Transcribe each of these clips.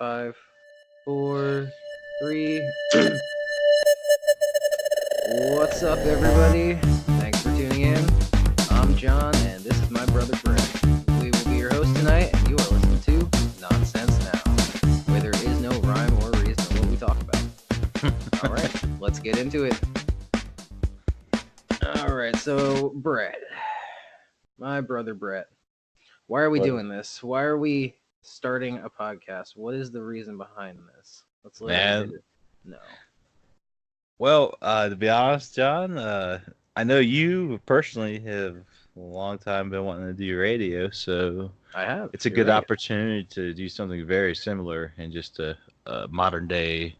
5, 4, 3. What's up, everybody? Thanks for tuning in. I'm John, and this is my brother Brett. We will be your host tonight, and you are listening to Nonsense Now, where there is no rhyme or reason to what we talk about. All right, let's get into it. All right, so Brett, my brother Brett, why are we doing this? Why are we starting a podcast? What is the reason behind this? Let's let everybody know. Well, to be honest, John, I know you personally have a long time been wanting to do radio, so I have. it's a You're good right. opportunity to do something very similar in just a modern day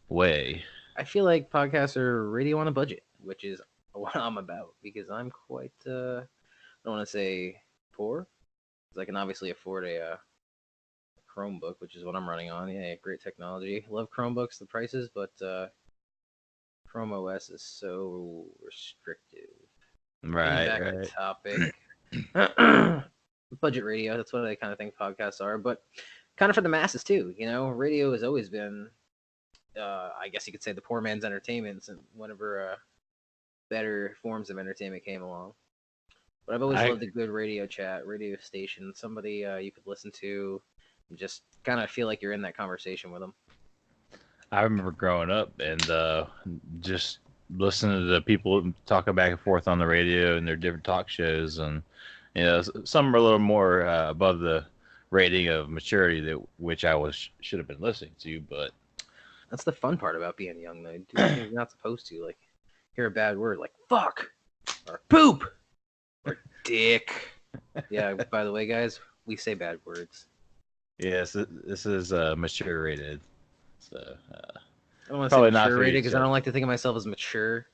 way. I feel like podcasts are radio on a budget, which is what I'm about because I'm quite, I don't want to say poor, because I can obviously afford a Chromebook, which is what I'm running on. Yeah, great technology. Love Chromebooks, the prices, but Chrome OS is so restrictive. Getting back to topic. Budget radio, that's what I kind of think podcasts are, but kind of for the masses too. You know, radio has always been, I guess you could say, the poor man's entertainment, and whenever better forms of entertainment came along. But I've always loved a good radio chat, radio station, somebody you could listen to, and just kind of feel like you're in that conversation with them. I remember growing up and just listening to the people talking back and forth on the radio and their different talk shows, and some are a little more above the rating of maturity that which I should have been listening to, but that's the fun part about being young, though. Do things you're not supposed to, like hear a bad word like fuck or poop or dick. Yeah, by the way, guys, we say bad words. Yes, this is mature rated. So I don't want to say mature rated because I don't like to think of myself as mature.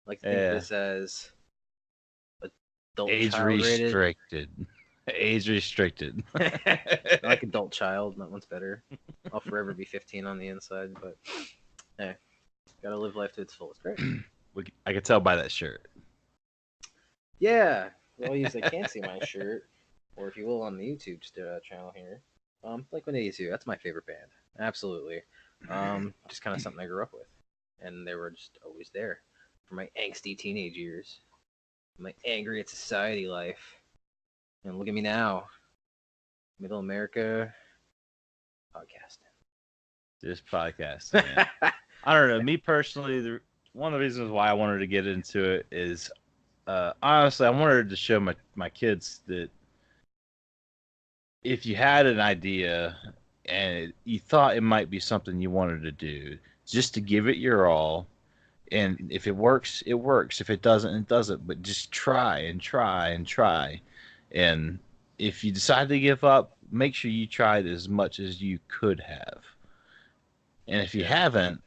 I like to think of this as adult age restricted. Age restricted. I like adult child. That one's better. I'll forever be 15 on the inside, but hey, gotta live life to its fullest, right? I can tell by that shirt. Yeah. Well, you can't see my shirt, or if you will, on the YouTube channel here. Blink-182. That's my favorite band. Absolutely. Just kind of something I grew up with, and they were just always there for my angsty teenage years, my angry at society life, and look at me now, Middle America, podcasting. Just podcasting. Man. I don't know. Me personally, one of the reasons why I wanted to get into it is, honestly, I wanted to show my kids that if you had an idea and you thought it might be something you wanted to do, just to give it your all. And if it works, it works. If it doesn't, it doesn't. But just try and try and try. And if you decide to give up, make sure you tried as much as you could have. And if you haven't,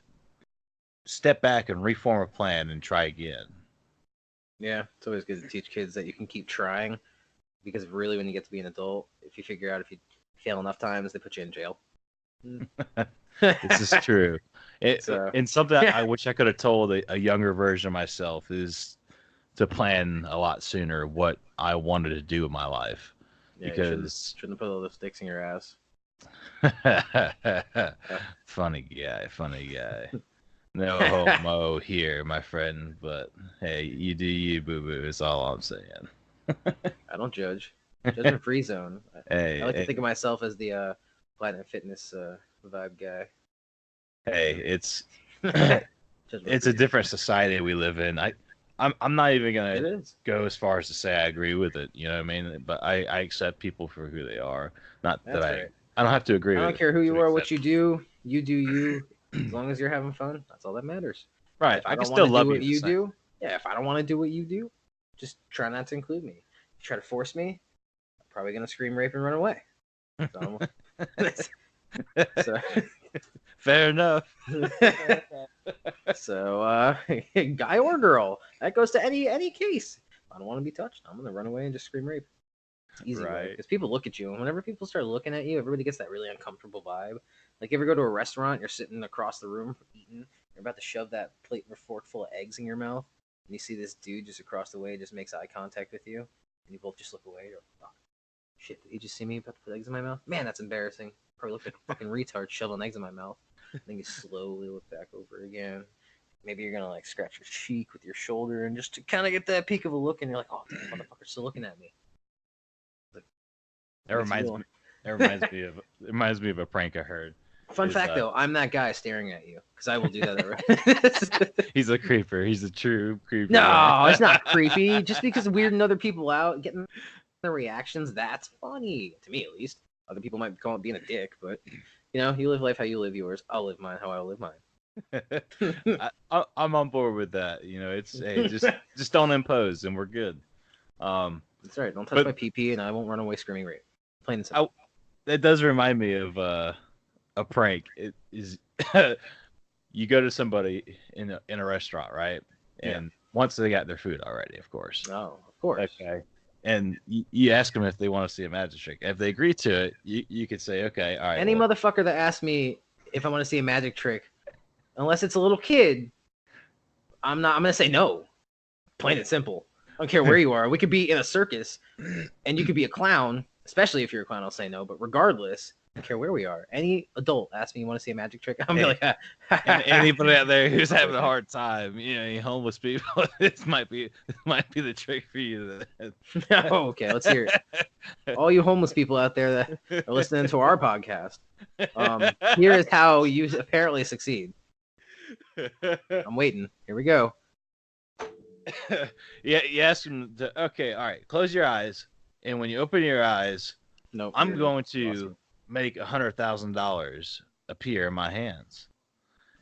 step back and reform a plan and try again. Yeah, it's always good to teach kids that you can keep trying, because really when you get to be an adult, if you figure out if you fail enough times, they put you in jail. This is true. And something I wish I could have told a younger version of myself is to plan a lot sooner what I wanted to do in my life. Yeah, because shouldn't put all those sticks in your ass. Funny guy. No homo here, my friend. But hey, you do you, boo boo. Is all I'm saying. I don't judge. Judgment free zone. Hey, I like to think of myself as the Planet Fitness vibe guy. Hey, it's it's a different society we live in. I'm not even gonna go as far as to say I agree with it. You know what I mean? But I accept people for who they are. Not that I don't have to agree. I don't care who you are, what you do. You do you. As long as you're having fun, that's all that matters. Right. If I can still love you. Do, yeah. If I don't want to do what you do, just try not to include me. If you try to force me, I'm probably gonna scream, rape, and run away. So fair enough. So, guy or girl, that goes to any case. If I don't want to be touched, I'm gonna run away and just scream rape. Easy way, because people look at you, and whenever people start looking at you, everybody gets that really uncomfortable vibe. Like, you ever go to a restaurant, you're sitting across the room eating, you're about to shove that plate or fork full of eggs in your mouth, and you see this dude just across the way just makes eye contact with you, and you both just look away. You're like, oh, shit, did he just see me about to put eggs in my mouth? Man, that's embarrassing. Probably looked like a fucking retard shoveling eggs in my mouth. Then you slowly look back over again. Maybe you're gonna like scratch your cheek with your shoulder and just to kind of get that peek of a look, and you're like, oh, damn, motherfucker's still looking at me. Like, That reminds me of a prank I heard. Fun fact though, I'm that guy staring at you because I will do that. He's a creeper. He's a true creeper. No, it's not creepy. Just because weirding other people out, getting the reactions, that's funny to me at least. Other people might call it being a dick, but you know, you live life how you live yours. I'll live mine how I live mine. I'm on board with that. You know, it's hey, just don't impose, and we're good. That's right. Don't touch my PP, and I won't run away screaming rape. Plain and simple. That does remind me of a prank. It is you go to somebody in a restaurant, right? And once they got their food already, of course. Oh, of course. Okay. And you ask them if they want to see a magic trick. If they agree to it, you could say, okay, all right. Any motherfucker that asks me if I want to see a magic trick, unless it's a little kid, I'm gonna say no. Plain and simple. I don't care where you are. We could be in a circus, and you could be a clown. Especially if you're a clown, I'll say no. But regardless, I don't care where we are. Any adult asks me, you want to see a magic trick? I'm like, anybody out there who's having a hard time, you know, any homeless people, this might be the trick for you. Oh, okay, let's hear it. All you homeless people out there that are listening to our podcast, here is how you apparently succeed. I'm waiting. Here we go. Yeah, you ask them to, okay, all right, close your eyes, and when you open your eyes, I'm going to make $100,000 appear in my hands.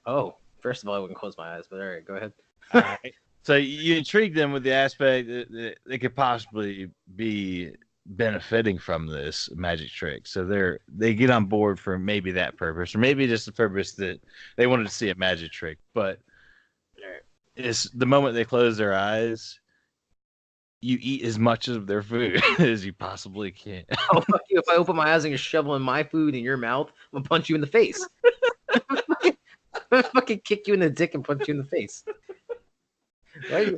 Oh, first of all, I wouldn't close my eyes, but all right, go ahead. All right. So you intrigue them with the aspect that they could possibly be benefiting from this magic trick. So they get on board for maybe that purpose, or maybe just the purpose that they wanted to see a magic trick. But it's the moment they close their eyes, you eat as much of their food as you possibly can. Oh, fuck you. If I open my eyes and you're shoveling my food in your mouth, I'm going to punch you in the face. I'm going to fucking kick you in the dick and punch you in the face. Right?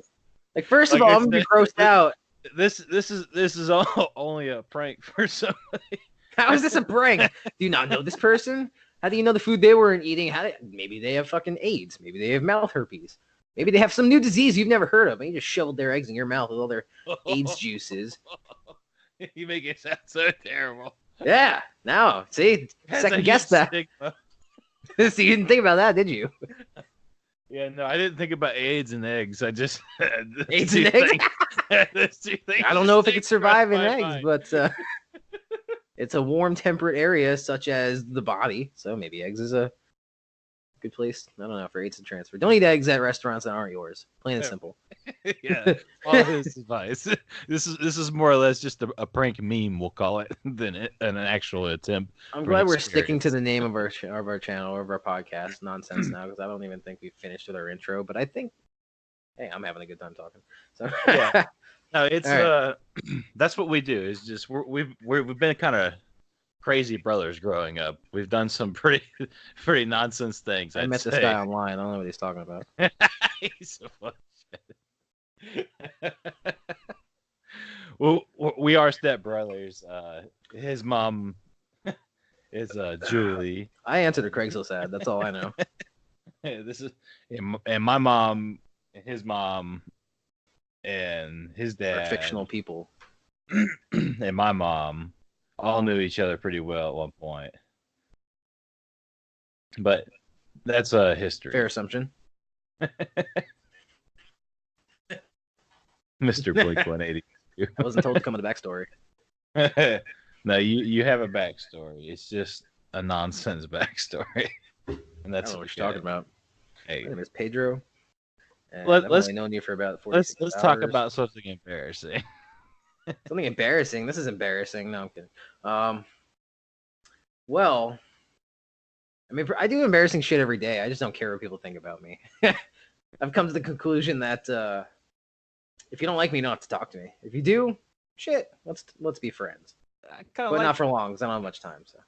Like, first of all, I'm going to be grossed out. This is only a prank for somebody. How is this a prank? Do you not know this person? How do you know the food they weren't eating? Maybe they have fucking AIDS. Maybe they have mouth herpes. Maybe they have some new disease you've never heard of, and you just shoveled their eggs in your mouth with all their AIDS juices. You make it sound so terrible. Yeah. Now, see, second guess that. So you didn't think about that, did you? Yeah, no, I didn't think about AIDS and eggs. I just AIDS and eggs. I don't know if it could survive in eggs, but it's a warm, temperate area such as the body, so maybe eggs is a good place. I don't know, for AIDS to transfer. Don't eat eggs at restaurants that aren't yours. Plain and simple. Yeah, all this advice. This is more or less just a prank meme, we'll call it, than an actual attempt. I'm glad we're sticking to the name of our channel or of our podcast, Nonsense Now, because I don't even think we've finished with our intro. But I think, hey, I'm having a good time talking. So yeah, no, it's right. That's what we do. Is just we've been kind of crazy brothers growing up. We've done some pretty nonsense things. I met this guy online. I don't know what he's talking about. He's so funny. Well, we are stepbrothers. His mom is Julie. I answered a Craigslist ad. That's all I know. This is and my mom, and his mom, and his dad are fictional people. And my mom all knew each other pretty well at one point. But that's a history. Fair assumption. Mr. Blink 180. I wasn't told to come with a backstory. No, you have a backstory. It's just a nonsense backstory. And that's I don't know what you're talking about. Hey. My name is Pedro. And Let's I've only known you for about 46 let's hours. talk about something embarrassing. Something embarrassing. This is embarrassing. No, I'm kidding. Well, I mean, I do embarrassing shit every day. I just don't care what people think about me. I've come to the conclusion that if you don't like me, you don't have to talk to me. If you do, shit, let's be friends. But not for long, because I don't have much time. So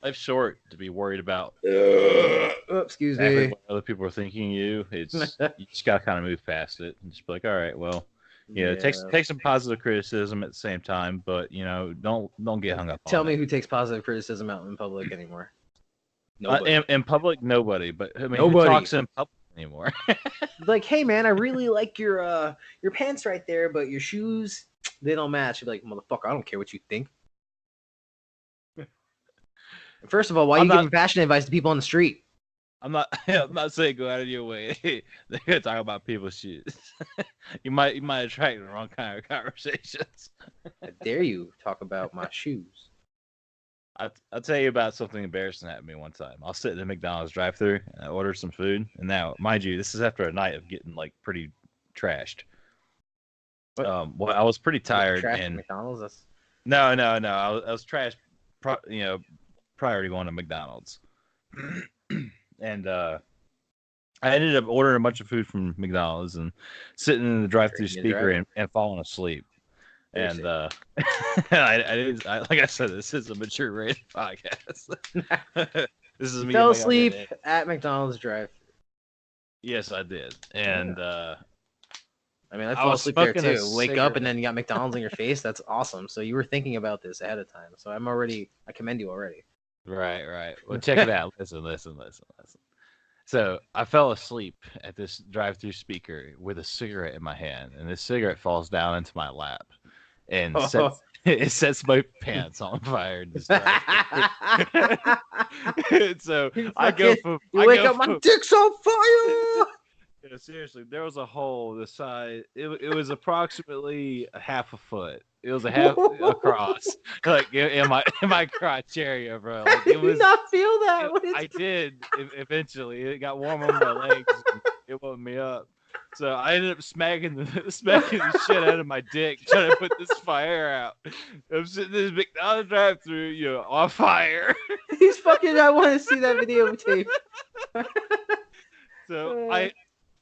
Life's short to be worried about. Excuse me. What other people are thinking you. It's you just gotta kind of move past it and just be like, all right, well, Yeah. take some positive criticism at the same time, but don't get hung up Tell on me it. who takes positive criticism out in public anymore. Nobody. In public, nobody. But I mean, who Nobody. talks in public anymore? Like, hey man, I really like your pants right there, but your shoes, they don't match. You're like, motherfucker, I don't care what you think. First of all, why are I'm you not. giving fashion advice to people on the street? I'm not. I'm not saying go out of your way. They're gonna talk about people's shoes. You might attract the wrong kind of conversations. How dare you talk about my shoes? I'll tell you about something embarrassing that happened to me one time. I was sitting in the McDonald's drive-thru and I ordered some food. And now, mind you, this is after a night of getting like pretty trashed. What? Well, I was pretty tired Trash and McDonald's. That's... no. I was trashed. Prior to going to McDonald's, and I ended up ordering a bunch of food from McDonald's and sitting in the drive-thru speaker and falling asleep. And I didn't. Like I said, this is a mature rated podcast. This is me. Fell asleep at McDonald's drive. Yes, I did. And I mean, I fell asleep there too. Wake cigarette. up and then you got McDonald's in your face. That's awesome. So you were thinking about this ahead of time. So I commend you already. Right. Well, check it out. Listen. So I fell asleep at this drive-thru speaker with a cigarette in my hand, and this cigarette falls down into my lap, and it sets my pants on fire. So I go from you wake up, my dick's on fire. Yeah, seriously, there was a hole the size. It was approximately a half a foot. It was a half across, like in my crotch area, bro. Like, Did you not feel that? I did. Eventually, it got warm on my legs. And it woke me up. So I ended up smacking the shit out of my dick, trying to put this fire out. I'm sitting in this McDonald's drive-thru, on fire. He's fucking. I want to see that videotape. So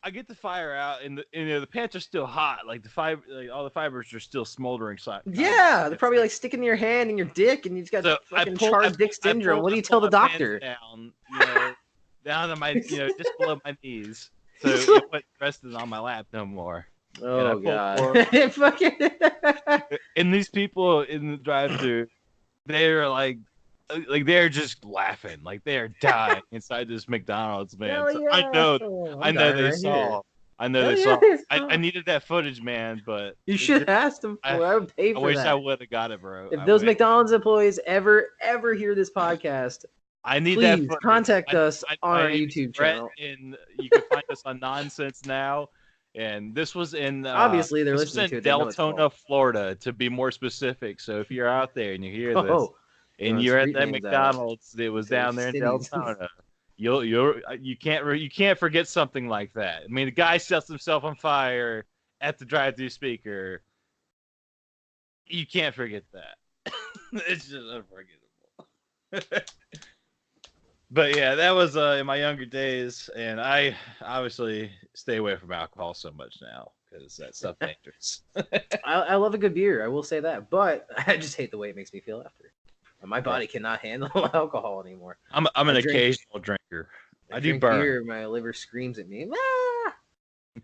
I get the fire out, and the pants are still hot. Like all the fibers are still smoldering. Yeah, they're probably like sticking in your hand and your dick, and you've got fucking charred dick syndrome. What do you tell the doctor? Down, down to my, just below my knees, so it wasn't resting on my lap no more. Oh god! And these people in the drive-thru, they're like they're just laughing, like they are dying inside this McDonald's, man. So I know they saw. I needed that footage, man, but you should have asked them for it. I would pay for that. I wish I would have got it, bro. If those McDonald's employees ever hear this podcast, I need please that footage. Contact us on our YouTube channel. And you can find us on Nonsense Now. And this was in obviously they're listening to it. Deltona, Florida, to be more specific. So if you're out there and you hear this, and you're at that McDonald's that was down there in Deltona, you can't forget something like that. I mean, the guy sets himself on fire at the drive-thru speaker. You can't forget that. It's just unforgettable. But yeah, that was in my younger days, and I obviously stay away from alcohol so much now because that stuff dangerous. I love a good beer, I will say that, but I just hate the way it makes me feel after. My body cannot handle alcohol anymore. I'm an occasional drinker. I do burn. Beer, my liver screams at me. Ah!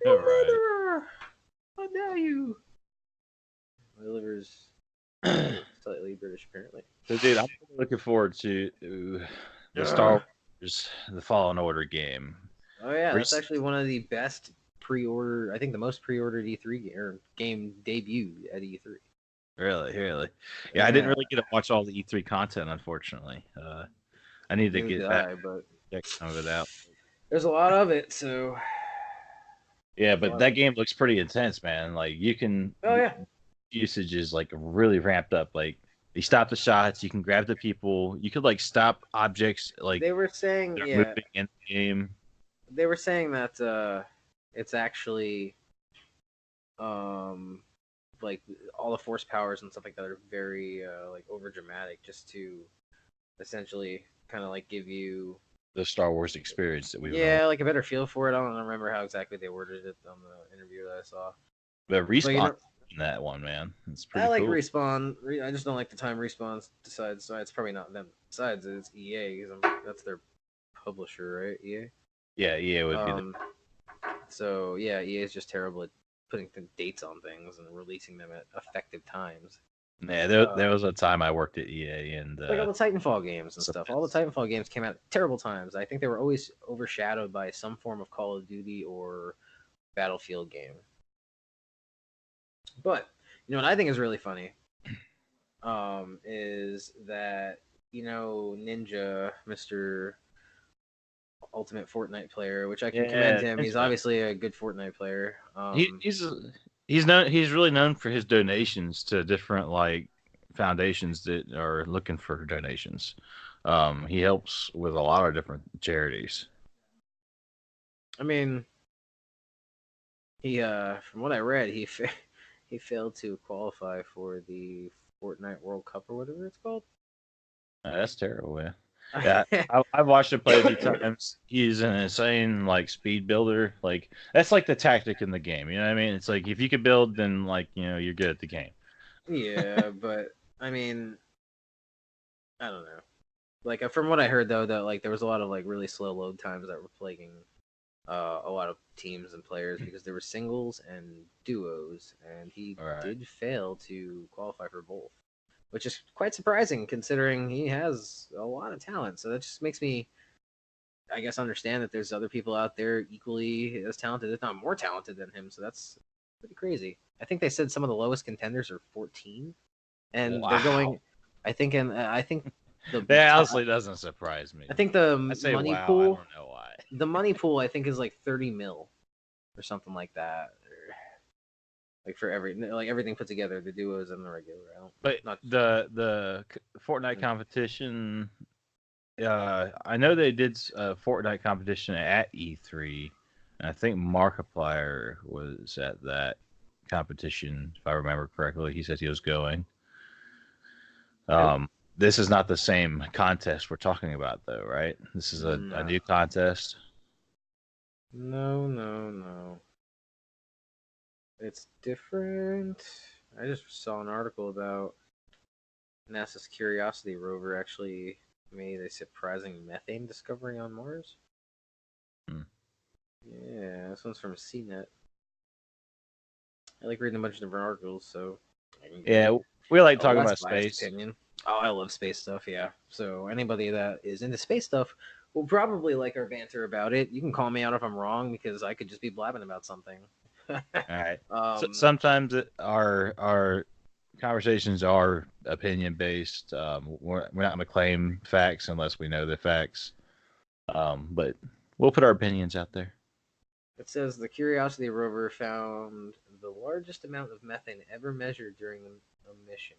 Right. How dare you? My liver's slightly British, apparently. So, dude, I'm looking forward to the Star Wars, the Fallen Order game. Oh yeah, that's actually one of the best pre-order. I think the most pre-ordered E3 game debut at E3. Really. Yeah, I didn't really get to watch all the E3 content, unfortunately. I need to get back, but check some of it out. There's a lot of it, so. Yeah, but that game looks pretty intense, man. Like you can. Oh yeah. Usage is like really ramped up. Like you stop the shots, you can grab the people, you could like stop objects. Like they were saying, moving in the game. They were saying that it's actually like all the force powers and stuff like that are very like over dramatic, just to essentially kind of like give you the Star Wars experience that we like a better feel for it. I don't remember how exactly they worded it on the interview that I saw. The Respawn in that one, man, it's pretty. I like cool. Respawn. I just don't like the time Respawn decides. So it's probably not them. Besides, it's EA because that's their publisher, right? EA. Yeah, EA would be. So yeah, EA is just terrible at putting the dates on things and releasing them at effective times. Yeah, Uh, there was a time I worked at EA, and like all the Titanfall games and so stuff. All the Titanfall games came out at terrible times. I think they were always overshadowed by some form of Call of Duty or Battlefield game. But you know what I think is really funny is that Ninja, Mister Ultimate Fortnite player, which I can commend yeah, him. He's obviously a good Fortnite player. he, he's known he's really known for his donations to different like foundations that are looking for donations. He helps with a lot of different charities. I mean, he from what I read, he failed to qualify for the Fortnite World Cup or whatever it's called. That's terrible, yeah. Yeah, I've watched him play a few times. He's an insane like speed builder. Like that's like the tactic in the game. You know what I mean? It's like if you could build, then like you're good at the game. Yeah, but I mean, I don't know. Like from what I heard though, that like there was a lot of like really slow load times that were plaguing a lot of teams and players because there were singles and duos, and he All right. did fail to qualify for both, which is quite surprising considering he has a lot of talent. So that just makes me, I guess, understand that there's other people out there equally as talented, if not more talented than him. So that's pretty crazy. I think they said some of the lowest contenders are 14, and they're Wow. going. I think the That honestly doesn't surprise me. I think the I say money wow. I pool don't know why. the money pool I think is like 30 mil or something like that. Like for everything put together, the duos and the regular. I don't But not the Fortnite competition, I know they did a Fortnite competition at E3, and I think Markiplier was at that competition, if I remember correctly. He said he was going. This is not the same contest we're talking about, though, right? This is a no, new contest. no. It's different. I just saw an article about NASA's Curiosity rover actually made a surprising methane discovery on Mars. Hmm. Yeah, this one's from CNET. I like reading a bunch of different articles, so I can get Yeah, we like a talking less about biased space. opinion. Oh, I love space stuff, yeah. So anybody that is into space stuff will probably like our banter about it. You can call me out if I'm wrong because I could just be blabbing about something. All right. So um, sometimes our conversations are opinion based. We're not going to claim facts unless we know the facts. But we'll put our opinions out there. it says the Curiosity rover found the largest amount of methane ever measured during a mission.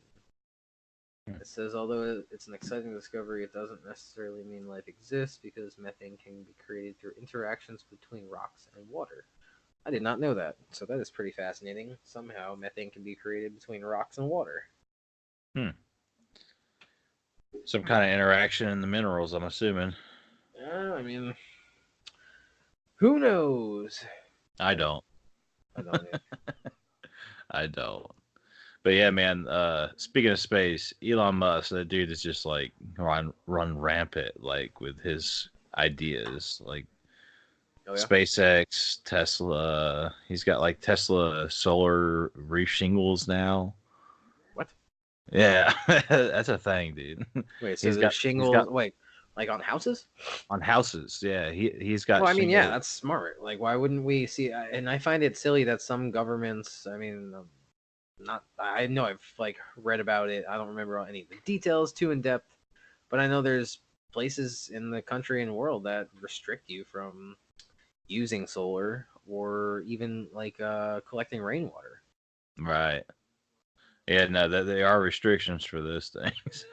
It says although it's an exciting discovery, it doesn't necessarily mean life exists because methane can be created through interactions between rocks and water. I did not know that, so that is pretty fascinating. Somehow, methane can be created between rocks and water. Hmm. Some kind of interaction in the minerals, I'm assuming. I mean, who knows? I don't. I don't. I don't. But yeah, man. Speaking of space, Elon Musk, that dude is just like run rampant, like with his ideas, like Oh yeah. SpaceX, Tesla. He's got like Tesla solar roof shingles now. What? Yeah, that's a thing, dude. Wait, so He's there's got he's got shingles. Wait, like on houses? on houses. Yeah, he's got Well, I mean, yeah, shingles. that's smart. Like, why wouldn't we see? And I find it silly that some governments. I mean, not. I know I've like read about it. I don't remember any of the details too in depth, but I know there's places in the country and world that restrict you from using solar or even like collecting rainwater. Right. Yeah, no, that there are restrictions for those things.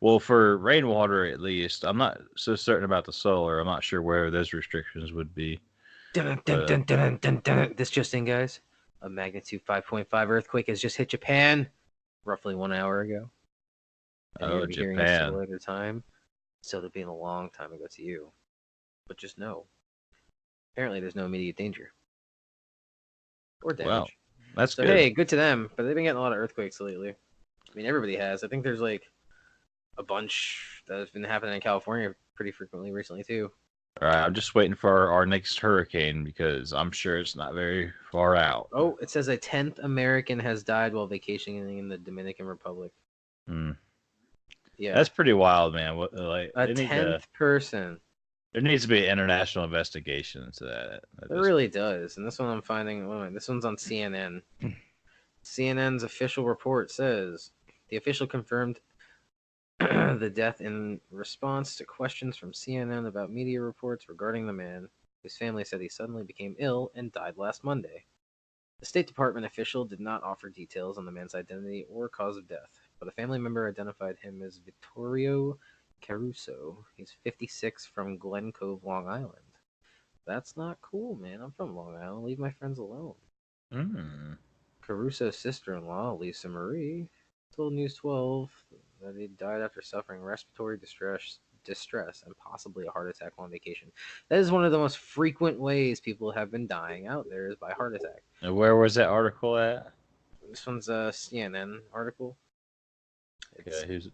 Well, for rainwater at least, I'm not so certain about the solar. I'm not sure where those restrictions would be. Dun, dun, But dun, dun, dun, dun. This just in, guys. A magnitude 5.5 earthquake has just hit Japan roughly 1 hour ago. And you're oh, going to be hearing this at a Japan. later time. So it'll be a long time ago to you. But just know, apparently there's no immediate danger or Well, damage. that's So good. hey, good to them. But they've been getting a lot of earthquakes lately. I mean, everybody has. I think there's like a bunch that has been happening in California pretty frequently recently too. All right, I'm just waiting for our next hurricane because I'm sure it's not very far out. Oh, it says a 10th American has died while vacationing in the Dominican Republic. Hmm. Yeah, That's pretty wild, man. What like a 10th person. there needs to be an international investigation into that at It this really point. does. And this one I'm finding, this one's on CNN. CNN's official report says the official confirmed the death in response to questions from CNN about media reports regarding the man whose family said he suddenly became ill and died last Monday. The State Department official did not offer details on the man's identity or cause of death, but a family member identified him as Vittorio Caruso. He's 56 from Glen Cove, Long Island. That's not cool, man. I'm from Long Island. Leave my friends alone. Hmm. Caruso's sister-in-law, Lisa Marie, told News 12 that he died after suffering respiratory distress and possibly a heart attack on vacation. That is one of the most frequent ways people have been dying out there is by heart attack. And where was that article at? This one's a CNN article. It's Okay, who's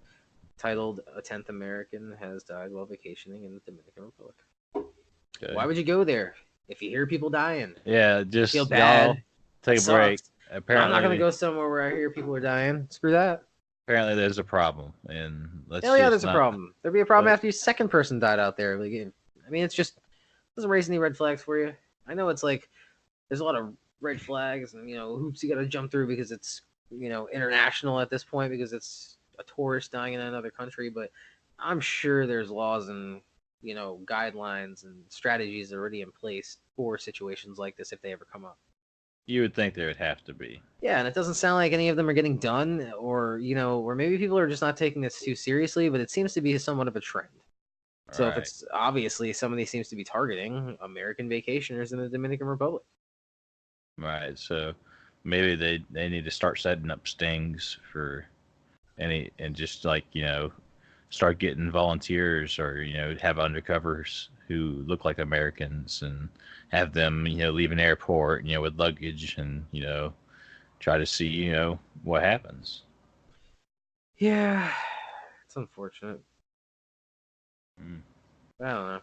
titled "A 10th American Has Died While Vacationing in the Dominican Republic." okay? Why would you go there if you hear people dying? Yeah, You feel just y'all bad. take That a break. sucks. But I'm not gonna Apparently, go somewhere where I hear people are dying. Screw that. apparently there's a problem, and let's Hell yeah, just there's a not. problem. There'd be a problem Let, after your second person died out there. Like, I mean, it's just doesn't raise any red flags for you. I know it's like there's a lot of red flags and hoops you got to jump through because it's international at this point because it's a tourist dying in another country. But I'm sure there's laws and guidelines and strategies already in place for situations like this if they ever come up. you would think there would have to be. Yeah, and it doesn't sound like any of them are getting done, or maybe people are just not taking this too seriously. But it seems to be somewhat of a trend. All So if right, it's obviously somebody seems to be targeting American vacationers in the Dominican Republic. right. So maybe they need to start setting up stings for any and just like start getting volunteers or have undercovers who look like Americans and have them leave an airport with luggage and try to see what happens. Yeah, it's unfortunate. Mm. I don't know.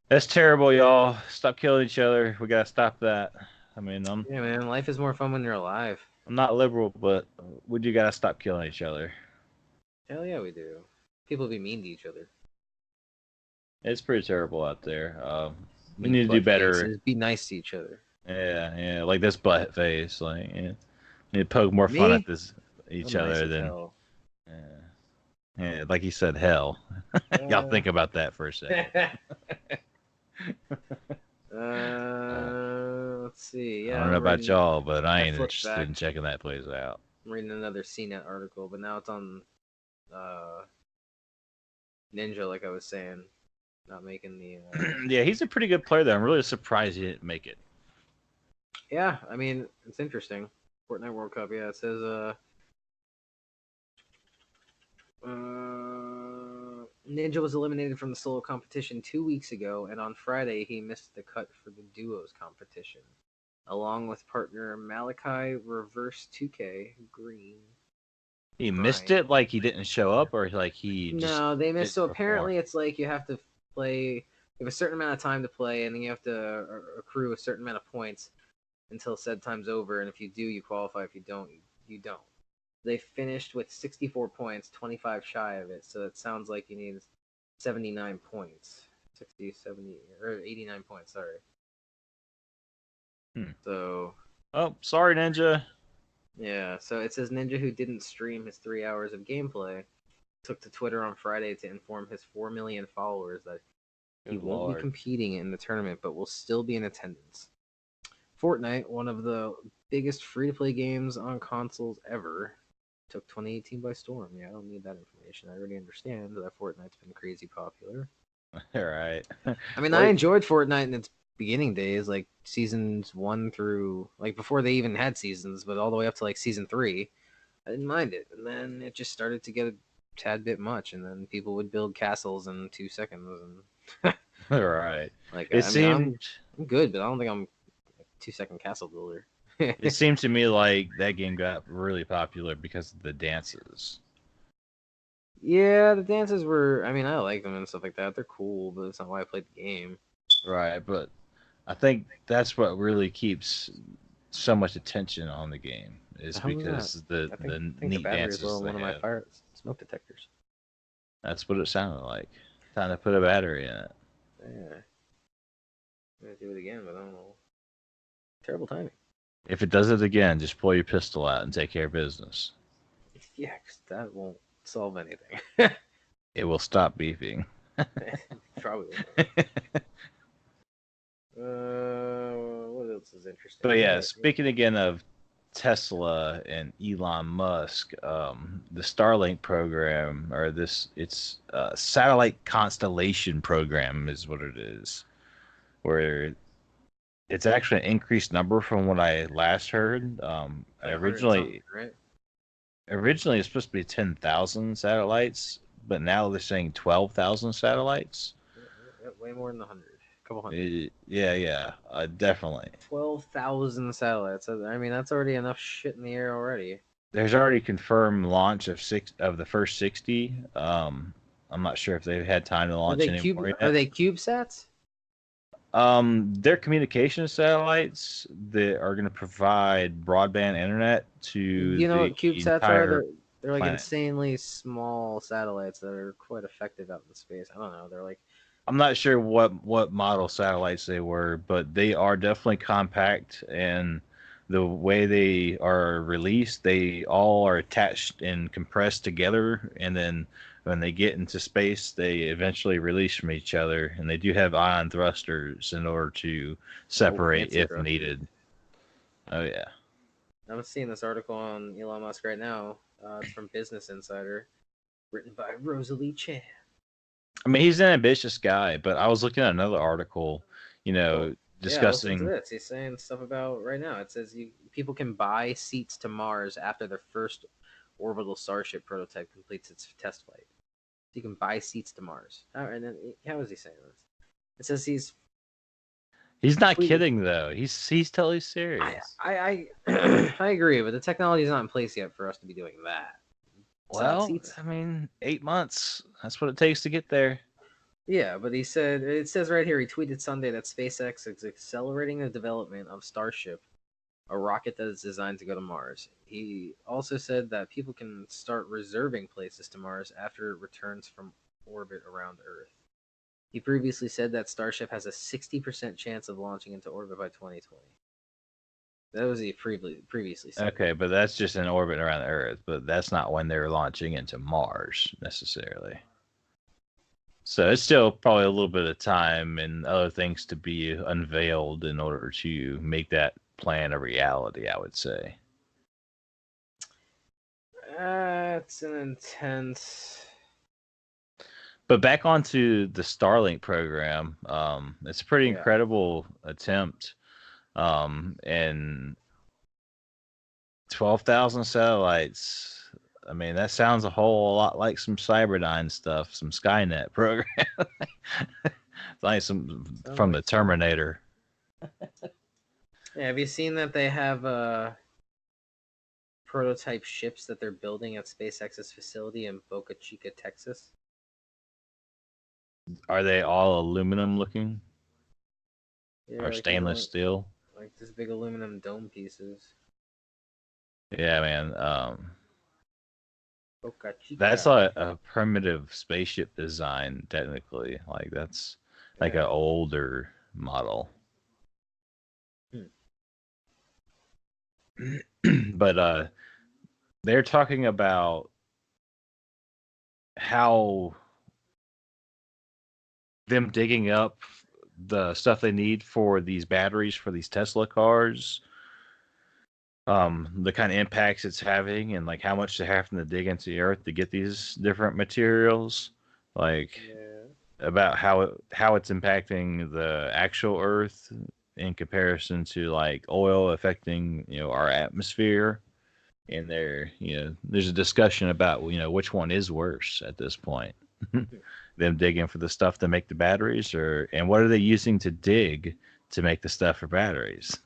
That's terrible, y'all. Stop killing each other. We gotta stop that. I mean, Yeah, man, life is more fun when you're alive. I'm not liberal, but we do gotta stop killing each other. Hell yeah, we do. People be mean to each other. It's pretty terrible out there. We Be need to do butt better. faces. Be nice to each other. Yeah, yeah, like this butt face. Like, yeah. We need to poke more fun at Me? this each I'm nice other as than, hell. yeah, yeah, like you said, hell. Y'all Uh, think about that for a second. let's see. I Yeah, don't know about y'all, but I I ain't flipped interested back. in checking that place out. I'm reading another CNET article, but now it's on uh, Ninja, like I was saying, not making the. Yeah, he's a pretty good player, though. I'm really surprised he didn't make it. Yeah, I mean, it's interesting. Fortnite World Cup. Yeah, it says Ninja was eliminated from the solo competition 2 weeks ago, and on Friday he missed the cut for the duos competition, along with partner Malachi Reverse 2K Green. He missed Grind. it, like he didn't show up, or like he just No, they missed. So didn't perform. apparently, it's like you have to play. You have a certain amount of time to play, and then you have to accrue a certain amount of points until said time's over. And if you do, you qualify. If you don't, you don't. They finished with 64 points, 25 shy of it. So it sounds like you need 79 points. 60, 70, or 89 points, sorry. Hmm. So, Oh, sorry, Ninja. yeah. So it says Ninja, who didn't stream his 3 hours of gameplay, took to Twitter on Friday to inform his 4 million followers that he Good won't be lord. competing in the tournament, but will still be in attendance. Fortnite, one of the biggest free to play games on consoles ever, took 2018 by storm. Yeah, I don't need that information. I already understand that Fortnite's been crazy popular. All right. I mean, I Wait. enjoyed Fortnite in its beginning days, like seasons 1 through, like before they even had seasons, but all the way up to like season 3. I didn't mind it. And then it just started to get a tad bit much, and then people would build castles in 2 seconds. And All right. like, It I mean, seemed I'm good, but I don't think I'm a 2 second castle builder. it seemed to me like that game got really popular because of the dances. Yeah, the dances were. I mean, I like them and stuff like that. They're cool, but it's not why I played the game. Right, but I think that's what really keeps so much attention on the game is How was that? because the I the think the neat battery is low dances in they one of my have. fire smoke detectors. That's what it sounded like. Time to put a battery in it. Yeah, I'm gonna do it again, but I don't know. Terrible timing. If it does it again, just pull your pistol out and take care of business. Yeah, 'cause that won't solve anything. It will stop beeping. Probably won't. What else is interesting? But yeah, Yeah, speaking again of Tesla and Elon Musk, the Starlink program or it's satellite constellation program is what it is, where it's actually an increased number from what I last heard. like 100 something, right? Originally it's supposed to be 10,000 satellites, but now they're saying 12,000 satellites. Yeah, way more than 100. A couple hundred. Yeah, definitely. 12,000 satellites. I mean, that's already enough shit in the air already. There's already confirmed launch of the first 60. I'm not sure if they've had time to launch any more Are yet. they CubeSats? They're communication satellites that are going to provide broadband internet to You know the what CubeSats are? entire They're like planet. insanely small satellites that are quite effective out in space. I don't know. They're like I'm not sure what model satellites they were, but they are definitely compact, and the way they are released, they all are attached and compressed together, and then when they get into space, they eventually release from each other, and they do have ion thrusters in order to separate fancy if thrusters. needed. Oh yeah. I'm seeing this article on Elon Musk right now. It's from Business Insider, written by Rosalie Chan. I mean, he's an ambitious guy, but I was looking at another article, Well, yeah, listen to discussing. this. He's saying stuff about right now. It says people can buy seats to Mars after their first orbital Starship prototype completes its test flight. So you can buy seats to Mars. And then, how is he saying this? It says he's He's not completely. kidding though. He's totally I serious. I agree, but the technology is not in place yet for us to be doing that. Selling Well, seats. I mean, 8 months. That's what it takes to get there. Yeah, but he said it says right here. He tweeted Sunday that SpaceX is accelerating the development of Starship, a rocket that is designed to go to Mars. He also said that people can start reserving places to Mars after it returns from orbit around Earth. He previously said that Starship has a 60% chance of launching into orbit by 2020. That was he previously said. Okay, but that's just in orbit around the Earth. But that's not when they're launching into Mars necessarily. So it's still probably a little bit of time and other things to be unveiled in order to make that plan a reality, I would say. It's an intense. But back onto the Starlink program, it's a pretty Yeah. incredible attempt. And 12,000 satellites. I mean, that sounds a whole lot like some Cyberdyne stuff, some Skynet program. It's like some Sounds from like the Terminator. Yeah, have you seen that they have prototype ships that they're building at SpaceX's facility in Boca Chica, Texas? Are they all aluminum looking Yeah, or stainless steel? like this big aluminum dome pieces. Yeah, man. Boca That's Chica. a primitive spaceship design, technically. Like that's like an Yeah. older model. Hmm. But they're talking about how them digging up the stuff they need for these batteries for these Tesla cars, the kind of impacts it's having, and like how much they're having to dig into the earth to get these different materials, like Yeah. about how it's impacting the actual Earth in comparison to like oil affecting our atmosphere. And there's a discussion about which one is worse at this point. Hmm. Them digging for the stuff to make the batteries, and what are they using to dig to make the stuff for batteries?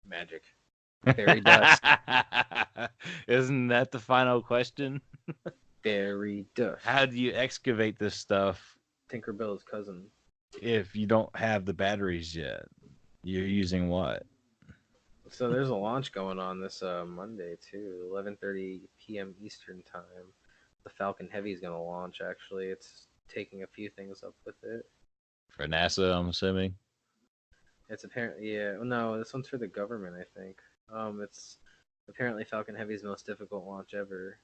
Magic. Fairy dust. Isn't that the final question? Fairy dust. How do you excavate this stuff Tinkerbell's cousin. If you don't have the batteries yet, you're using what? So there's a launch going on this Monday too, 11:30 p.m. Eastern time. The Falcon Heavy is going to launch. Actually, it's taking a few things up with it. For NASA, I'm assuming. It's apparently no, this one's for the government, I think. It's apparently Falcon Heavy's most difficult launch ever.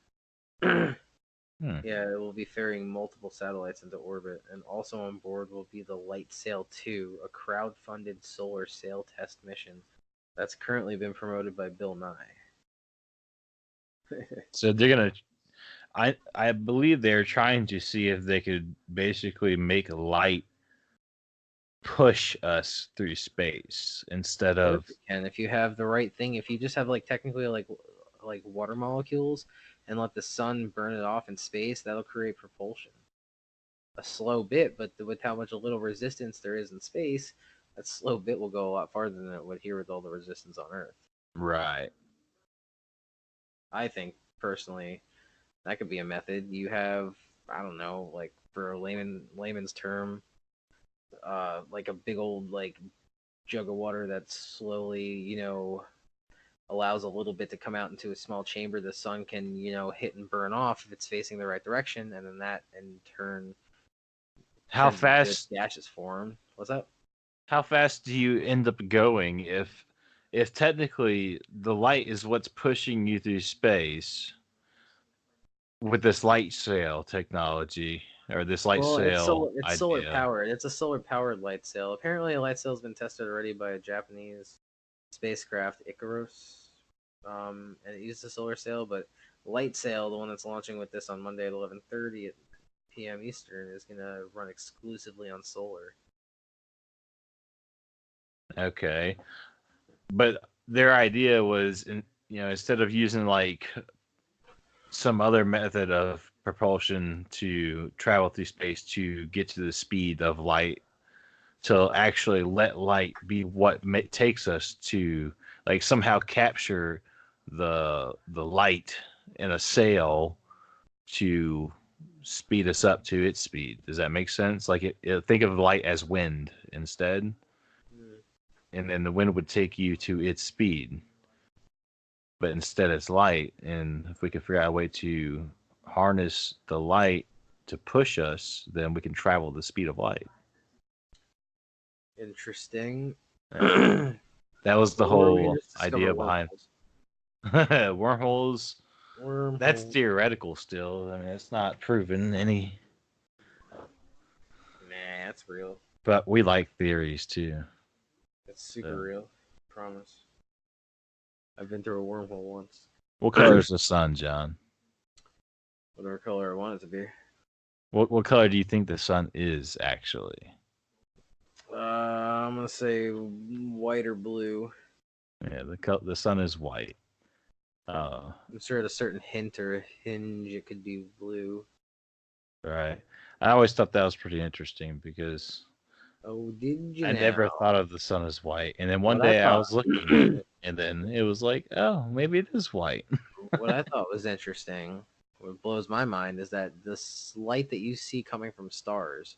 Hmm. Yeah, it will be ferrying multiple satellites into orbit, and also on board will be the Light Sail 2, a crowd-funded solar sail test mission that's currently been promoted by Bill Nye. So they're gonna. I believe they're trying to see if they could basically make light push us through space instead Of course of. it can, if you have the right thing. If you just have like technically like water molecules and let the sun burn it off in space, that'll create propulsion. A slow bit, but with how much a little resistance there is in space, that slow bit will go a lot farther than it would here with all the resistance on Earth. Right. I think personally, that could be a method. You have, I don't know, like for a layman's term, like a big old like jug of water that slowly, allows a little bit to come out into a small chamber the sun can, hit and burn off if it's facing the right direction, and then that in turn How turns into its fast? gaseous form. What's that? How fast do you end up going if technically the light is what's pushing you through space with this light sail technology or this light Well, sail it's solar idea? powered. It's a solar powered light sail. Apparently, a light sail has been tested already by a Japanese spacecraft, Icarus, and it used a solar sail. But light sail, the one that's launching with this on Monday at 11:30 p.m. Eastern, is gonna run exclusively on solar. Okay. But their idea was instead of using like some other method of propulsion to travel through space to get to the speed of light, to actually let light be what takes us to like somehow capture the light in a sail to speed us up to its speed. Does that make sense? Like think of light as wind instead, Hmm. and then the wind would take you to its speed, but instead it's light. And if we could figure out a way to harness the light to push us, then we can travel the speed of light. Interesting. Yeah. Or That was the we whole just discover idea behind wormholes. wormholes. That's Wormholes. theoretical still. I mean, it's not proven any, Nah, that's real. but we like theories too. It's super So, real. Promise. I've been through a wormhole once. what color is the sun, John? Whatever color I want it to be. What color do you think the sun is actually? I'm gonna say white or blue. Yeah, the sun is white. I'm sure at a certain hint or a hinge it could be blue. Right. I always thought that was pretty interesting because Oh, did you I now? never thought of the sun as white. And then one What I day I thought, was looking at it, and then it was like, oh, maybe it is white. what I thought was interesting, what blows my mind, is that this light that you see coming from stars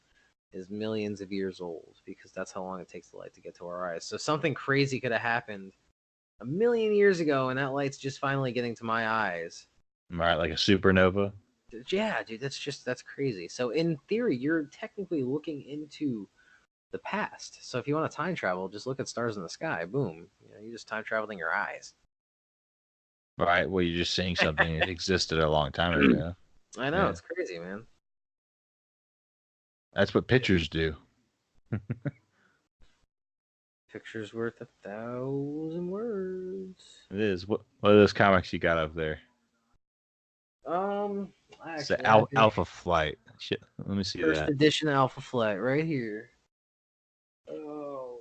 is millions of years old because that's how long it takes the light to get to our eyes. So something crazy could have happened a million years ago, and that light's just finally getting to my eyes. Right, like a supernova. Yeah, dude, that's crazy. So in theory, you're technically looking into the past. So if you want to time travel, just look at stars in the sky. Boom. You just time traveled in your eyes. Right. Well, you're just seeing something that existed a long time ago. I know, Yeah. it's crazy, man. That's what pictures do. Picture's worth 1,000 words. It is. What are those comics you got up there? I It's actually the have it. Alpha Flight. Shit. Let me see First that. edition Alpha Flight right here. Oh,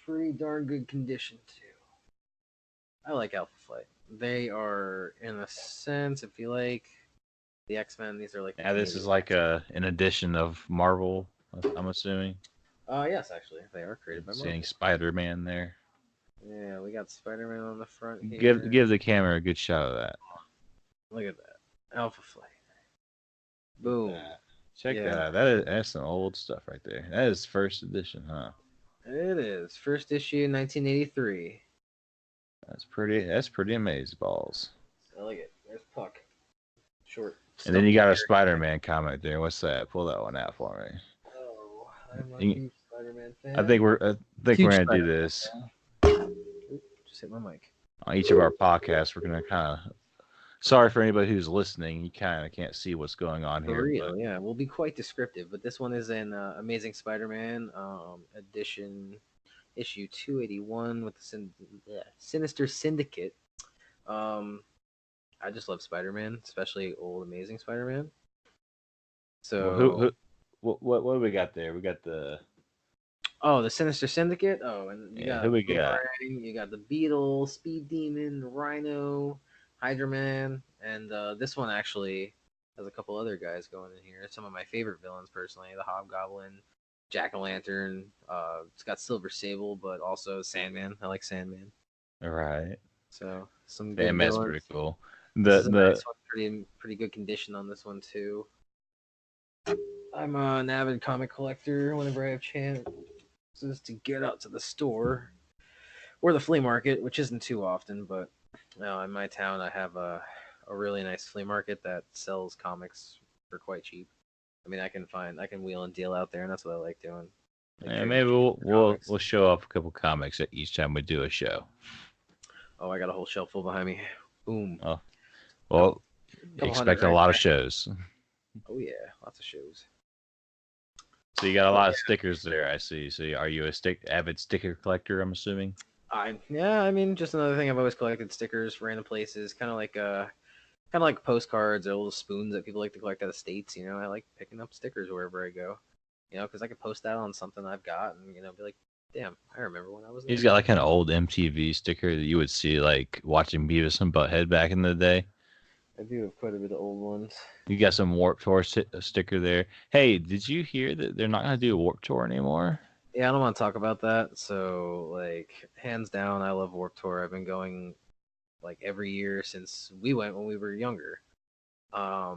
pretty darn good condition too. I like Alpha Flight. They are, in a sense, if you like the X-Men, these are like the Yeah, this is Canadian like X-Men. an edition of Marvel. I'm assuming. Yes, actually, they are created by Seeing Marvel. Spider-Man there. Yeah, we got Spider-Man on the front Give here. give the camera a good shot of that. Look at that. Alpha Flight. Look at Boom. that. Check that Yeah, out. That's some old stuff right there. That is first edition, huh? it is. First issue, 1983. That's pretty amazing balls. I like it. There's Puck. Short, And then you stumpy got a character. Spider-Man comic there. What's that? Pull that one out for me. Oh, I'm a You- huge Spider-Man I fan. think we're Huge gonna do Spider-Man this fan. Oop, just hit my mic. on each of our podcasts. We're gonna kind of. Sorry for anybody who's listening. You kind of can't see what's going on For here, but real, yeah. We'll be quite descriptive, but this one is an Amazing Spider-Man edition, issue 281 with the Sinister Syndicate. Um, I just love Spider-Man, especially old Amazing Spider-Man. well, So, what do we got there? We got the oh, the Sinister Syndicate. Oh, and you yeah. Who got we got? Boomerang, you got the Beetle, Speed Demon, Rhino, Hydra Man, and this one actually has a couple other guys going in here. Some of my favorite villains, personally, the Hobgoblin, Jack O' Lantern. It's got Silver Sable, but also Sandman. I like Sandman. All right. So some good Damn, that's villains. pretty cool. This The is a the nice one. Pretty good condition on this one too. I'm an avid comic collector. Whenever I have chances to get out to the store or the flea market, which isn't too often, but in my town I have a really nice flea market that sells comics for quite cheap. I mean, I can wheel and deal out there, and that's what I like doing. Like yeah, trading maybe cheap comics. we'll show off a couple comics at each time we do a show. Oh, I got a whole shelf full behind me. Boom. Oh, Couple, well, couple hundred expect a right lot of there. shows. Oh yeah, lots of shows. So you got a But lot of stickers there, I see. So are you a avid sticker collector? I'm assuming. I mean, just another thing I've always collected stickers, random places, kind of like postcards or little spoons that people like to collect out of states. You know, I like picking up stickers wherever I go. You know, because I could post that on something I've got, and be like, damn, I remember when I was He's there. got like an old MTV sticker that you would see like watching Beavis and Butthead back in the day. I do have quite a bit of old ones. You got some Warp Tour sticker there. Hey, did you hear that they're not gonna do a Warp Tour anymore? Yeah, I don't want to talk about that. So, like, hands down, I love Warp Tour. I've been going like every year since we went when we were younger. I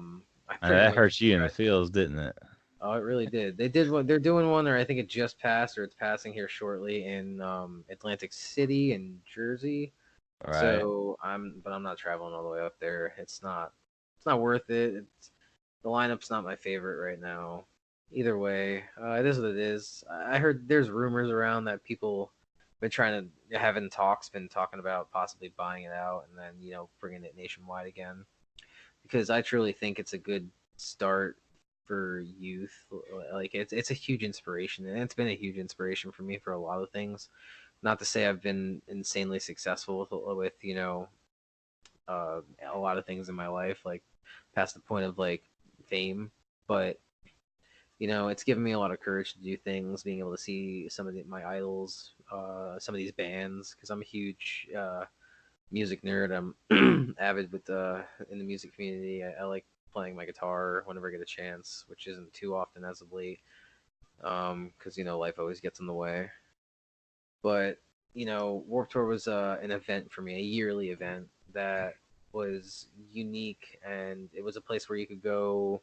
pretty That much hurts you in the tried. feels, didn't it? Oh, it really did. They did one. They're doing one, or I think it just passed, or it's passing here shortly in Atlantic City in Jersey. All right. So but I'm not traveling all the way up there. It's not worth it. The lineup's not my favorite right now. Either way, it is what it is. I heard there's rumors around that people been trying to having talks, been talking about possibly buying it out and then bringing it nationwide again. Because I truly think it's a good start for youth. Like it's a huge inspiration, and it's been a huge inspiration for me for a lot of things. Not to say I've been insanely successful with a lot of things in my life, like past the point of like fame, but it's given me a lot of courage to do things, being able to see some of my idols, some of these bands, because I'm a huge music nerd. I'm avid with in the music community. I like playing my guitar whenever I get a chance, which isn't too often as of late, because life always gets in the way. But Warped Tour was an event for me, a yearly event that was unique, and it was a place where you could go,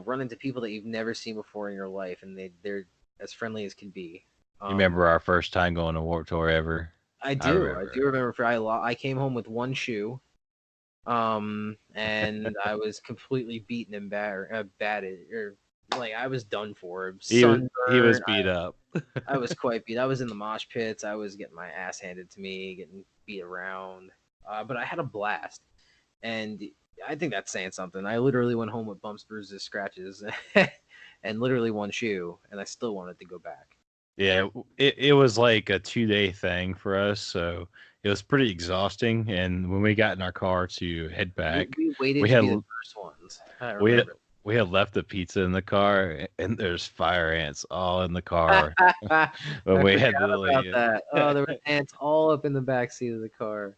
run into people that you've never seen before in your life, and they're as friendly as can be. You Um, remember our first time going to Warp Tour ever? I I do remember. remember. I came home with one shoe, and I was completely beaten and batted, or like I was done for. He was Sunburn. beat up. I was quite beat. I was in the mosh pits. I was getting my ass handed to me, getting beat around. But I had a blast, and I think that's saying something. I literally went home with bumps, bruises, scratches, and literally one shoe, and I still wanted to go back. Yeah, it was like a 2 day thing for us, so it was pretty exhausting. And when we got in our car to head back, We waited we to had be the first ones. I we had, remember. we had left the pizza in the car, and there's fire ants all in the car I when we had forgot to about leave. that. Oh, there were ants all up in the back seat of the car.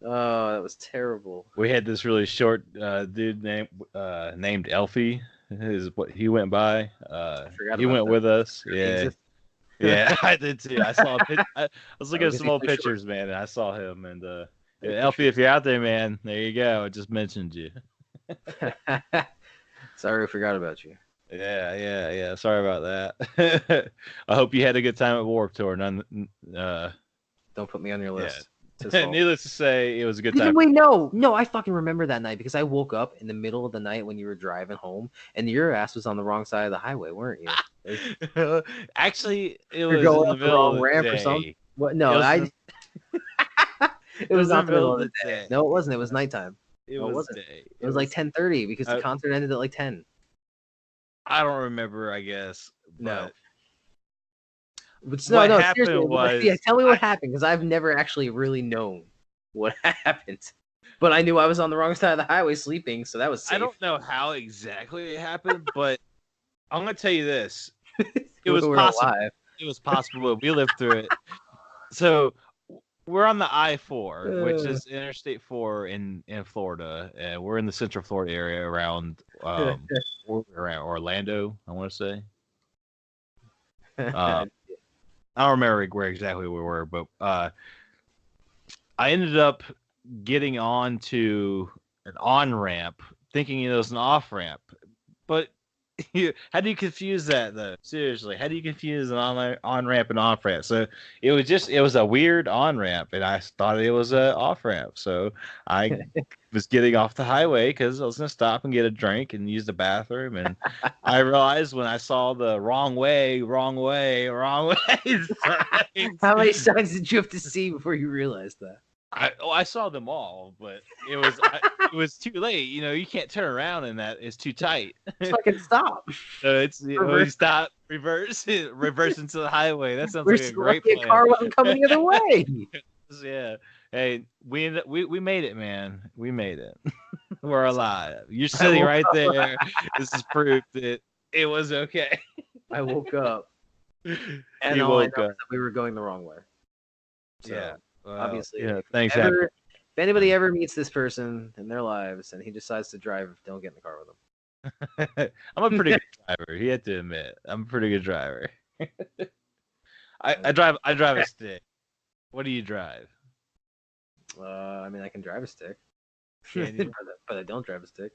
Oh, that was terrible. We had this really short dude named Elfie. Is what he went by. I forgot He about went that. with us. Forgot he Yeah, existed. yeah, I did too. I saw I was looking Oh, at because some he's old so short. pictures, man, and I saw him. And yeah, He's so Elfie, short. if you're out there, man, there you go. I just mentioned you. Sorry, I forgot about you. Yeah. Sorry about that. I hope you had a good time at Warped Tour. Don't put me on your Yeah. list. It's his fault. Needless to say, it was a good Even time. wait, no, I fucking remember that night because I woke up in the middle of the night when you were driving home, and your ass was on the wrong side of the highway, weren't you? Actually, it You're was going in the up the middle wrong of the ramp or something. day. What? It No, was I. It it was was in not the the middle middle of of the the day. day. No, it wasn't. It was nighttime. It No, it was wasn't. day. It was like 10:30 because the I, concert ended at like 10. I don't remember, I guess, No, but but no, what no, seriously. happened Yeah, was tell me what happened because I've never actually really known what happened. But I knew I was on the wrong side of the highway sleeping, so that was I safe. don't know how exactly it happened, but I'm gonna tell you this: it was We're possible. alive. It was possible. We lived through it. So we're on the I-4, which is Interstate 4 in Florida, and we're in the Central Florida area around Orlando, I want to say. I don't remember where exactly we were, but I ended up getting onto an on ramp, thinking it was an off ramp. But how do you confuse that though? Seriously, how do you confuse an on ramp and off ramp? So it was a weird on ramp, and I thought it was a off ramp. So I was getting off the highway because I was gonna stop and get a drink and use the bathroom, and I realized when I saw the wrong way signs, How many signs did you have to see before you realized that? I saw them all, but it was too late. You know, you can't turn around in that; it's too tight. Just fucking stop. So it's you Reverse. stop, reverse into the highway. That sounds We're like a so great lucky a plan. car wasn't coming the other way. Yeah. Hey, we made it, man. We made it. We're alive. You're I sitting woke right up. there. This is proof that it was okay. I woke up, and You all I know is woke up. that we were going the wrong way. Yeah. So Well, obviously, yeah. if Things happen. ever, if anybody ever meets this person in their lives and he decides to drive, don't get in the car with I'm a pretty him. good driver. You have to admit, I'm a pretty good driver. I, I I mean, drive I drive a stick. What do you drive? I mean, I can drive a stick, Can you? but I don't drive a stick.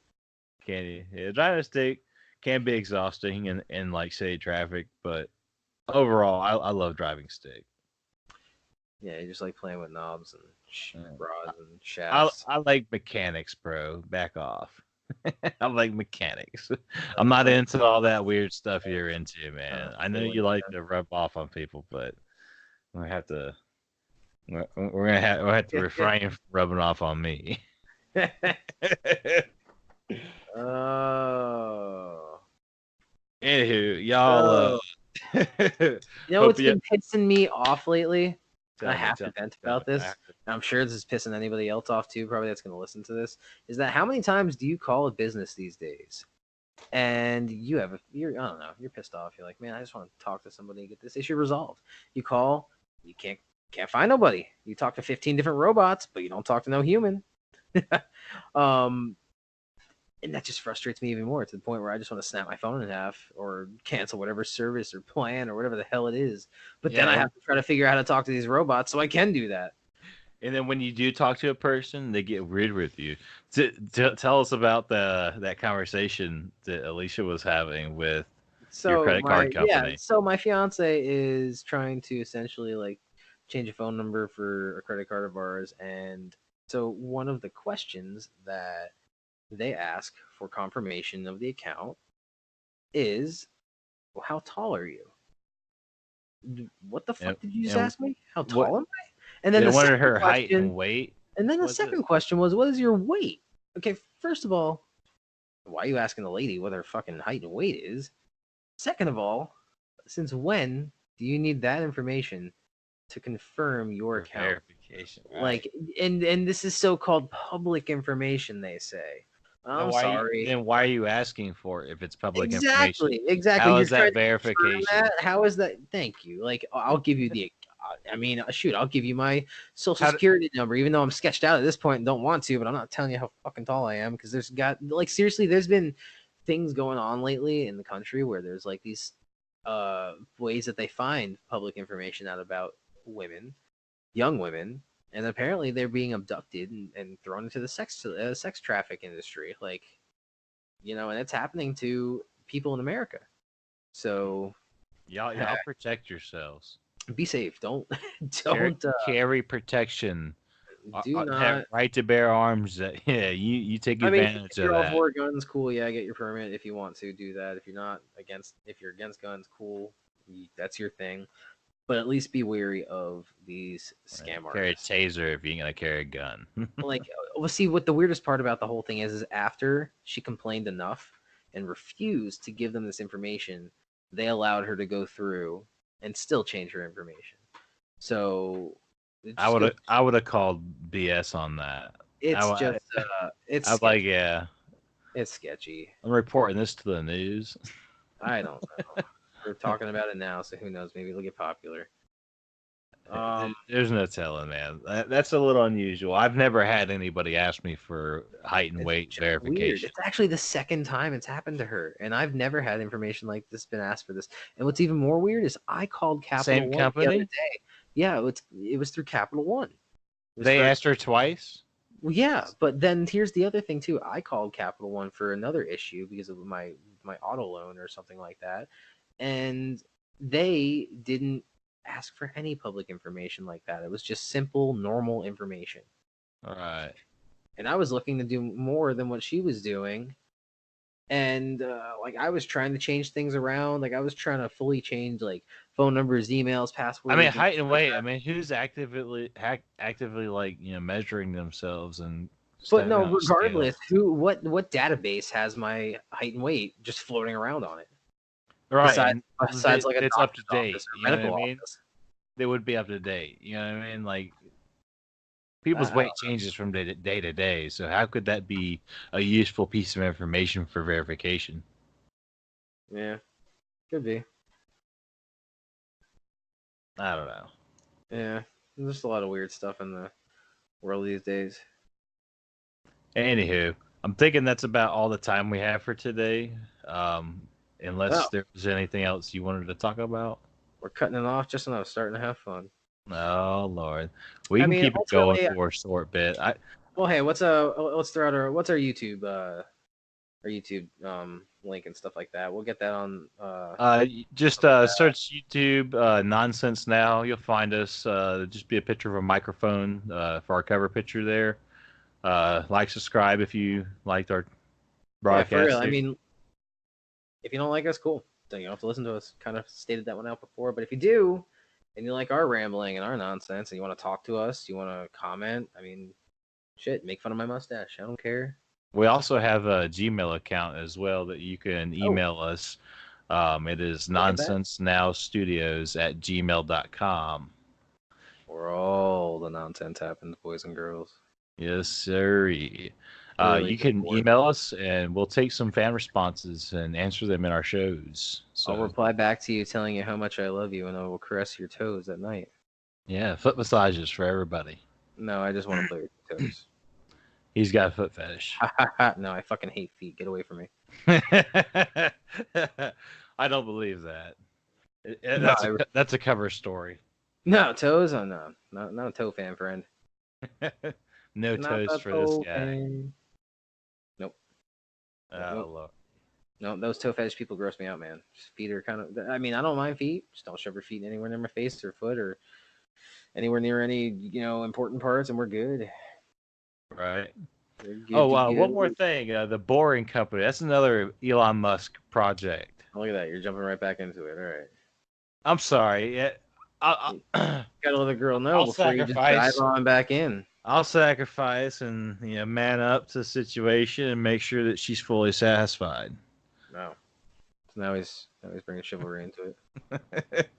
Can you? Yeah, driving a stick can be exhausting in like city traffic, but overall, I love driving stick. Yeah, you just like playing with knobs and Yeah. rods and I shafts. I like mechanics, bro. Back off. I like mechanics. I'm not Playing, into all that weird stuff you're into, man. I know fooling you like to rub off on people, but we have to. We'll have to refrain from rubbing off on me. you. Oh. Anywho, y'all. Oh. You know Hope what's you been pissing me off lately? And I have tell to vent me. about this. And I'm sure this is pissing anybody else off too, probably that's going to listen to this. Is that how many times do you call a business these days? And you're I don't know, you're pissed off. You're like, man, I just want to talk to somebody and get this issue resolved. You call, you can't find nobody. You talk to 15 different robots, but you don't talk to no human. um, and that just frustrates me even more to the point where I just want to snap my phone in half or cancel whatever service or plan or whatever the hell it is. But then I Yeah, have to try to figure out how to talk to these robots so I can do that. and then when you do talk to a person, they get weird with you. Tell us about that conversation that Alicia was having with your credit card company. So my fiance is trying to essentially like change a phone number for a credit card of ours, and so one of the questions that they ask for confirmation of the account is, well, how tall are you? What the And, fuck did you just and ask me? How what tall am I? And then they the wanted second her height question, and weight. and then the Was it? second question was, what is your weight? Okay, first of all, why are you asking the lady what her fucking height and weight is? Second of all, since when do you need that information to confirm your For account? verification, right? Like, and this is so-called public information, they say. I'm sorry. Then why are you asking for it if it's public information? Exactly. How You're is trying that to confirm verification? that. How is that? Thank you. Like, I'll give you the. I mean, shoot, I'll give you my social How do, security number, even though I'm sketched out at this point and don't want to. But I'm not telling you how fucking tall I am because there's got like seriously, there's been things going on lately in the country where there's like these ways that they find public information out about women, young women, and apparently they're being abducted and thrown into the sex traffic industry. Like, and it's happening to people in America. So Y'all protect yourselves. be safe. Don't Carry, don't carry protection. do Have not. right to bear arms. Yeah, you take I mean, advantage if of you're all that. for guns, cool. Yeah, get your permit if you want to do that. If you're not against, if you're against guns, cool. That's your thing. But at least be wary of these Right. scam Carry a artists. taser if you're gonna carry a gun. Like, well, see, what the weirdest part about the whole thing is after she complained enough and refused to give them this information, they allowed her to go through and still change her information. So it just goes. I would have called BS on that. It's just, it's I'm like, sketchy. yeah, It's sketchy. I'm reporting this to the news. I don't know. We're talking about it now, so who knows? Maybe it'll get popular. There's no telling, man. That's a little unusual. I've never had anybody ask me for height and It's weight just weird. verification. It's actually the second time it's happened to her, and I've never had information like this been asked for this. And what's even more weird is I called Capital Same One the other company? day. Yeah, it was through Capital One. It was They for asked her twice? well, yeah, but then here's the other thing too. I called Capital One for another issue because of my auto loan or something like that, and they didn't ask for any public information like that. It was just simple, normal information. All right. And I was looking to do more than what she was doing. And like I was trying to change things around. Like I was trying to fully change like phone numbers, emails, I mean, passwords, and height and like weight. I that. mean, who's actively like measuring themselves and But stepping no, on a scale? regardless, what database has my height and weight just floating around on it? Right, Besides and besides like a it's up to doctor's date. office or You know what I medical mean? office. They would be up to date. You know what I mean? Like people's I weight changes from day to day. So how could that be a useful piece of information for verification? Yeah, could be. I don't know. Yeah, there's just a lot of weird stuff in the world these days. Anywho, I'm thinking that's about all the time we have for today. Oh, Unless there's anything else you wanted to talk about. we're cutting it off just when I was starting to have fun. Oh Lord, we I can mean, keep it going ultimately, for a short bit. well, hey, let's throw out what's our YouTube link and stuff like that. We'll get that on Just something like that. search YouTube Nonsense Now. You'll find us. Just be a picture of a microphone for our cover picture there. Like, subscribe if you liked our Yeah, for real. broadcast I there. mean, if you don't like us, cool. Then you don't have to listen to us. Kind of stated that one out before, but if you do, and you like our rambling and our nonsense, and you want to talk to us, you want to comment. I mean, shit, make fun of my mustache. I don't care. We also have a Gmail account as well that you can Oh, email us. It is look at that. nonsensenowstudios@gmail.com. Where all the nonsense happens, boys and girls. Yes, sir. Really You good can boy. email us and we'll take some fan responses and answer them in our shows. I'll So, reply back to you telling you how much I love you, and I will caress your toes at night. yeah, foot massages for everybody. No, I just want to play with your toes. He's got a foot fetish. Ha ha ha! No, I fucking hate feet. Get away from me. I don't believe that. No, That's a cover story. no toes. Oh no, not a toe fan, friend. No Not toes a for this toe guy. fan. Nope. Oh Nope. Lord. No, those toe fetish people gross me out, man. Feet are kind of. I mean, I don't mind feet. Just don't shove your feet anywhere near my face or foot or anywhere near any important parts, and we're good. Right. We're good Oh to wow. One more go. thing. The Boring Company. That's another Elon Musk project. Oh, look at that. You're jumping right back into it. All right. I'm sorry. I'll Gotta let the girl know I'll before you just dive sacrifice. on back in. I'll sacrifice and man up to the situation and make sure that she's fully satisfied. No. So now he's bringing chivalry into it.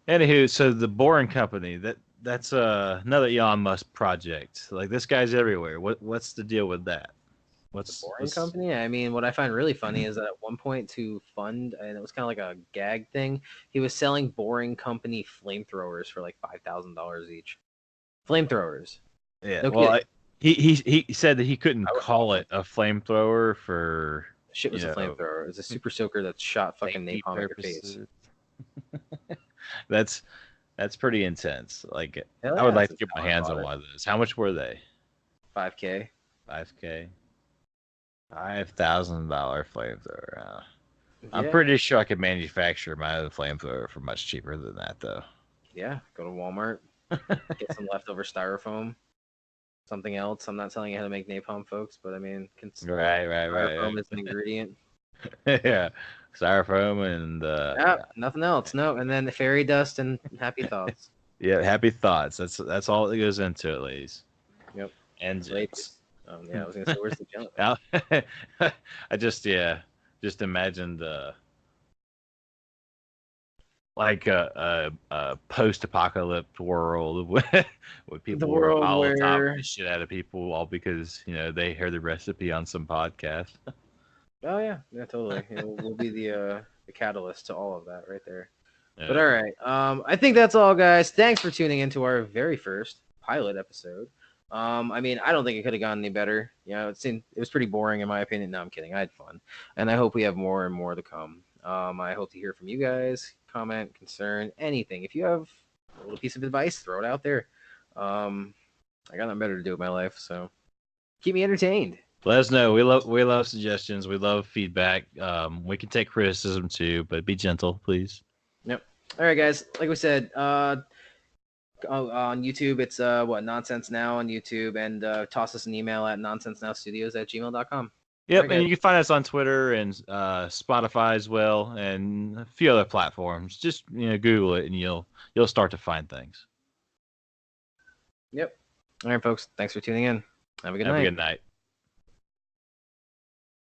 Anywho, so the Boring Company that's another Elon Musk project. Like this guy's everywhere. What's the deal with that? The What's Boring what's Company. I mean, what I find really funny is that at one point to fund, and it was kind of like a gag thing. He was selling Boring Company flamethrowers for like $5,000 each. Flamethrowers. yeah? No Well, kidding. he said that he couldn't I would call want one. it a flamethrower for Shit was a flamethrower. It was a super soaker that shot fucking safety napalm at your face. purposes. That's that's pretty intense. Like Hell I would yeah, like that's to a get my talent hands on fodder. one of those. How much were they? 5K. 5K. $5,000 flamethrower. I'm Yeah, pretty sure I could manufacture my own flamethrower for much cheaper than that, though. yeah. Go to Walmart, get some leftover styrofoam, something else. I'm not telling you how to make napalm, folks, but I mean, Right. styrofoam is an ingredient. Yeah, styrofoam and Yeah, nothing else. No, and then the fairy dust and happy thoughts. yeah, happy thoughts. That's all that goes into it, ladies Yep. and So, gents. ladies, yeah, I was gonna say, where's the junk? Now, I just imagined like a post-apocalypse world where The people were world molotoving where, the shit out of people all because they heard the recipe on some podcast. oh yeah, yeah, totally. We'll be the catalyst to all of that right there. But Yeah. all right, I think that's all, guys. Thanks for tuning into our very first pilot episode. I mean, I don't think it could have gone any better. It was pretty boring in my opinion. No, I'm kidding. I had fun, and I hope we have more and more to come. I hope to hear from you guys. Comment, concern, anything. If you have a little piece of advice, throw it out there. Um, I got nothing better to do with my life, so keep me entertained. Let us know. We love suggestions. We love feedback. We can take criticism too, but be gentle, please. Yep. All right, guys. Like we said, on YouTube, it's Nonsense Now on YouTube, and toss us an email at nonsensenowstudios@gmail.com. All Yep, right, and guys. you can find us on Twitter and Spotify as well, and a few other platforms. Just Google it, and you'll start to find things. Yep. All right, folks. Thanks for tuning in. Have a good Have a night. good night.